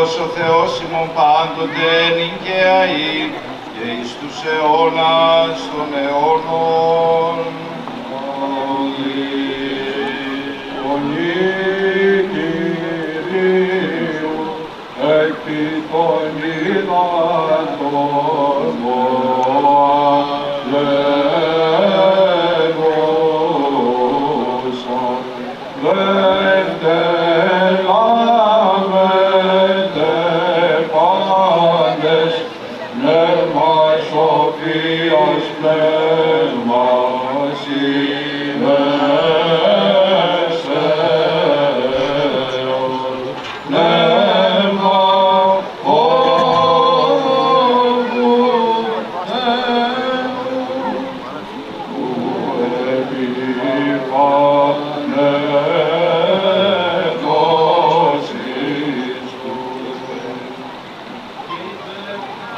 Κύριος ο Θεός ημών πάντοτε νικαία και εις τους αιώνας των αιώνων. Φωνή Κυρίου επί των υδάτων λέγουσα, δευτελάβετε πάντες, πνεύμα σοφίας, πνεύμα συνέσεως, πνεύμα φόβου Θεού, επιφανέτωσης του.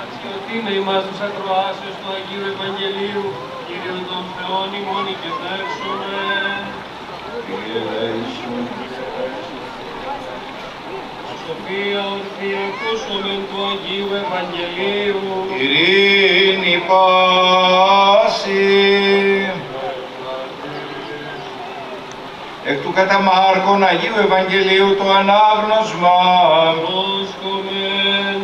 Αξιοτήμε ημάς τους ακροάσεως του Αγίου Ευαγγελίου, Κύριον των Θεών ημών ηκετεύσουμε. Σοφία ορθή ακούσομεν του Αγίου Ευαγγελίου. Ειρήνη πάση. Εκ του κατά Μάρκον Αγίου Ευαγγελίου το ανάγνωσμα. Πρόσκομεν.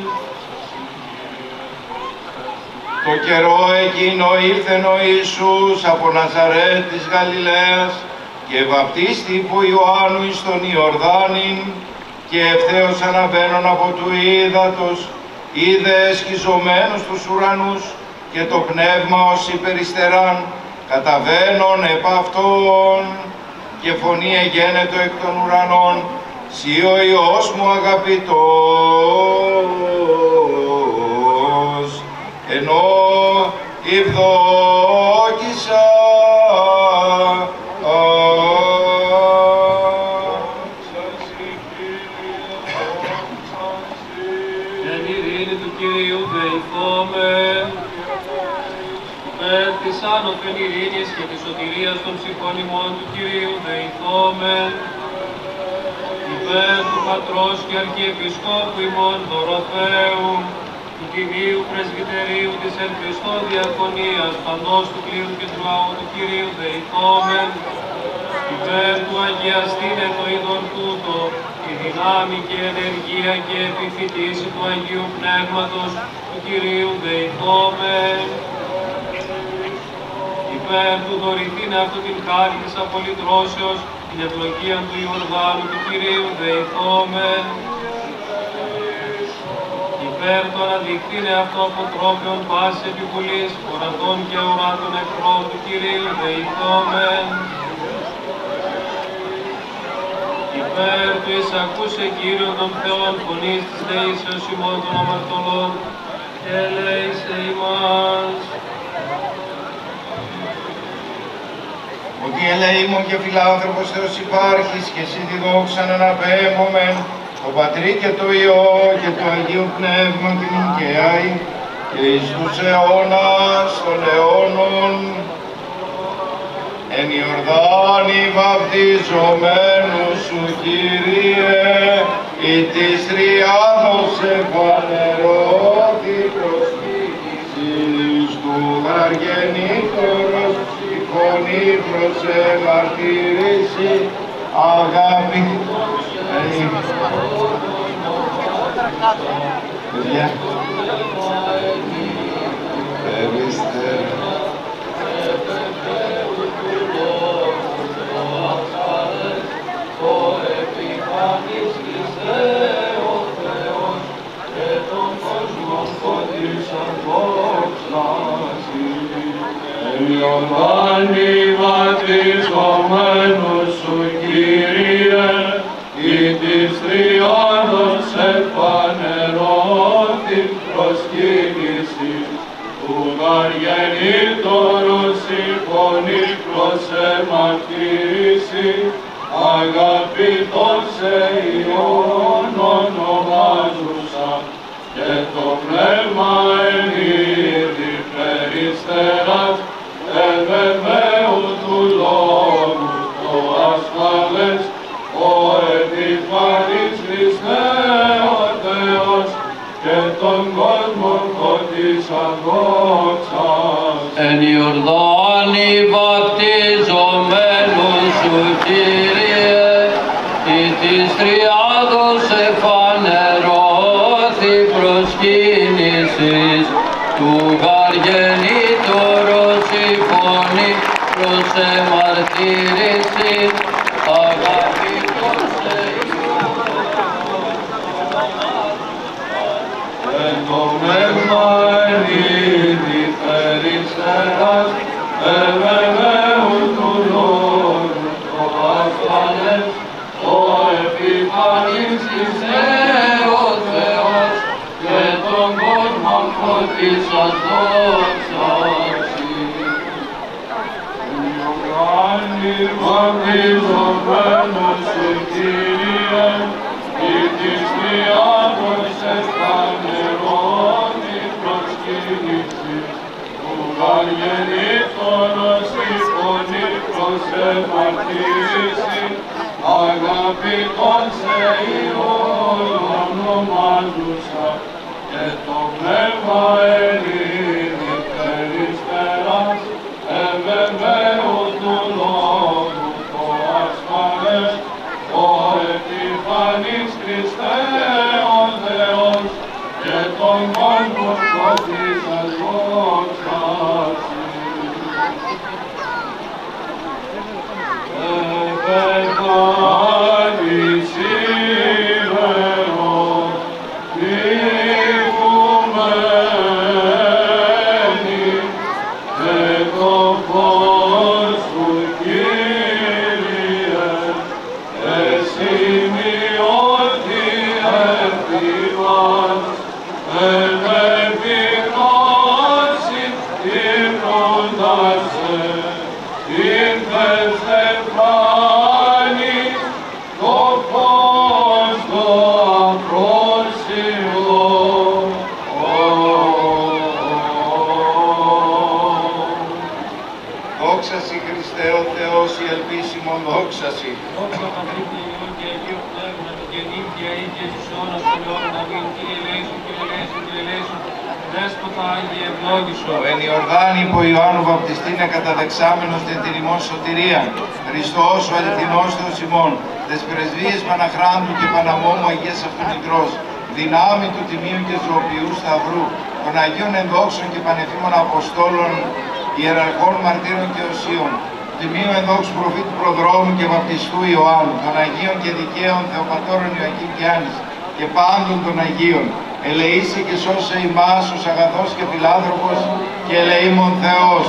Το καιρό εκείνο ήλθεν ο Ιησούς από Ναζαρέτ της Γαλιλαίας και βαπτίστη υπό Ιωάννου εις τον Ιορδάνην, και ευθέως αναβαίνων από του ύδατος είδε εσκιζωμένους τους ουρανούς και το πνεύμα ως υπεριστεράν καταβαίνων επ' αυτόν, και φωνή εγένετο εκ των ουρανών, «Συ ο Υιός μου αγαπητός, ενώ ευδόκησα». Εν ειρήνη του Κυρίου δεηθόμεν, υπέρ της άνωθεν ειρήνης και της σωτηρίας των ψυχών ημών του Κυρίου δεηθόμεν, υπέρ του Πατρός και Αρχιεπισκόπου ημών Δωροθέου, του Τιμίου Πρεσβυτερίου της εν Χριστώ Διακονίας παντός του κλήρου και του λαού του Κυρίου δεηθόμεν, υπέρ του αγιαστήνε το είδον τούτο, τη δυνάμει και ενεργία και επιφυτίση του Αγίου Πνεύματος του Κυρίου δεηθόμεν, υπέρ του δωρηθήνε αυτό την χάρη της απολυτρώσεως, την ευλογία του Ιορδάνου του Κυρίου δεηθόμεν, υπέρ το αναδειχθήνε αυτό από τρόπιον πάσης επιβουλής, ορατών και οράτων εχθρών του Κυρίου δεηθόμεν, υπέρ του εισακούσε Κύριον των Θεών φωνής της δεήσεως ημών των αμαρτωλών, και ελέησε ημάς. Ότι ελεήμων και φιλάνθρωπος Θεός υπάρχεις και εσύ τη δόξαν αναπέμπομεν, το Πατρί και το Υιό και το Αγίο Πνεύμα την νικαίαι και εις τους αιώνας των αιώνων. Εν Ιορδάνη βαπτιζομένου σου, Κύριε, η της Τριάδος εφανερώθη προσφύγησης του γαργενήτωρος, η φωνή προς εμαρτύρηση, αγάπη. Παιδιά, φεύγεστε. Ιωάννη βαπτιζομένος σου, Κύριε, η της Τριάδος εφανερώθη προσκύνηση του γαργενήτωρος, η φωνή προς εμαρτύρηση, αγαπητός σε Υιόν ονομάζουσα, και το πνεύμα εν είδη περιστεράς, ευεβαίου του λόγου το ασφαλές, ο επιφανής Χριστέ ο Θεός. Εν Ιορδάνη βαπτιζομένου σου, Κύριε, ή της τριάδος εφανερώθη προσκύνησης του γαργενήτωρος η φωνή προς εμαρτύρηση αγαπητός εν το πνεύμα εν είδη περιστεράς ευεβαίου του Λόγου το ασφαλές ο επιφανής της ο Θεός και τον κόσμο φωτίσας δόξαση. Βαπτιζομένος σου, Κύριε, ή της τριάδος εφανερώθη προσκύνησης του γαργενήτωρος η φωνή προς εμαρτύρηση αγαπητόν σε Υιόν ονομάζουσα και το πνεύμα εν είδη περιστεράς ευεβαίου του Λόγου το ασφαλές ο επιφανής Χριστέ ο Θεός και τον κόσμο φωτίσας δόξαση. Επεκάνης ημερός τιμωμένη και το φως σου, Κύριε, εσημειώθη επί μας, εν επιγνώση ύμνοντας σε, ήρθες εφάνη, το φως το απρόσιμο. Δόξα σοι Χριστέ ο Θεός, η ελπίσιμον δόξα σοι. Δόξα Πατρί και Υιόν και Αγίου Πνεύματος και νύχια ή και στους αιώνας των αιώνων. Αμήν. Κύριε ελέησον, Κύριε ελέησον, Κύριε ελέησον. Δέσποτα Άγιε ευλόγησον. Εν Ιορδάνη υπό Ιωάννου βαπτιστήνε καταδεξάμενος την ημών σωτηρία. Χριστός ο αληθινός Θεός ημών, τες πρεσβείες Παναχράντου και Παναμόμου Αγίας αυτού μικρός, δυνάμει του Τιμίου και Ζωοποιού Σταυρού, των Αγίων ενδόξων και πανεφήμων Αποστόλων, Ιεραρχών Μαρτύρων και Οσίων, Τιμίου ενδόξου προφήτου Προδρόμου και Βαπτιστού Ιωάννου, των Αγίων και Δικαίων Θεοπατώρων Ιωακήμ και Άννης, και πάντων των Αγίων, ελεήσει και σώσε ημάς ως αγαθός και φιλάνθρωπος και ελεήμων Θεός.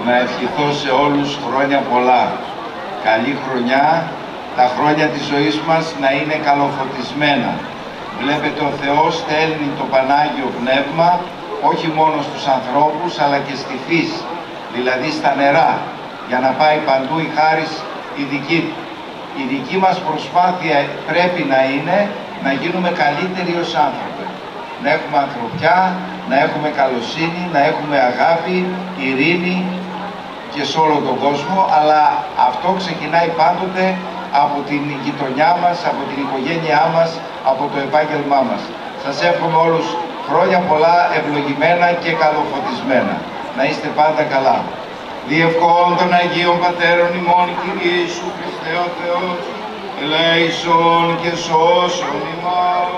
Να ευχηθώ σε όλους χρόνια πολλά. Καλή χρονιά, τα χρόνια της ζωής μας να είναι καλοφωτισμένα. Βλέπετε, ο Θεός στέλνει το Πανάγιο Πνεύμα όχι μόνο στους ανθρώπους αλλά και στη φύση, δηλαδή στα νερά, για να πάει παντού η χάρις η δική του. Η δική μας προσπάθεια πρέπει να είναι να γίνουμε καλύτεροι ως άνθρωποι. Να έχουμε ανθρωπιά, να έχουμε καλοσύνη, να έχουμε αγάπη, ειρήνη και σε όλο τον κόσμο, αλλά αυτό ξεκινάει πάντοτε από την γειτονιά μας, από την οικογένειά μας, από το επάγγελμά μας. Σας εύχομαι όλους χρόνια πολλά, ευλογημένα και καλοφωτισμένα. Να είστε πάντα καλά. Διευκόν των Αγίων Πατέρων ημών, Κύριε Ιησού Χριστέ ο Θεός, ελέησον και σώσον ημάς.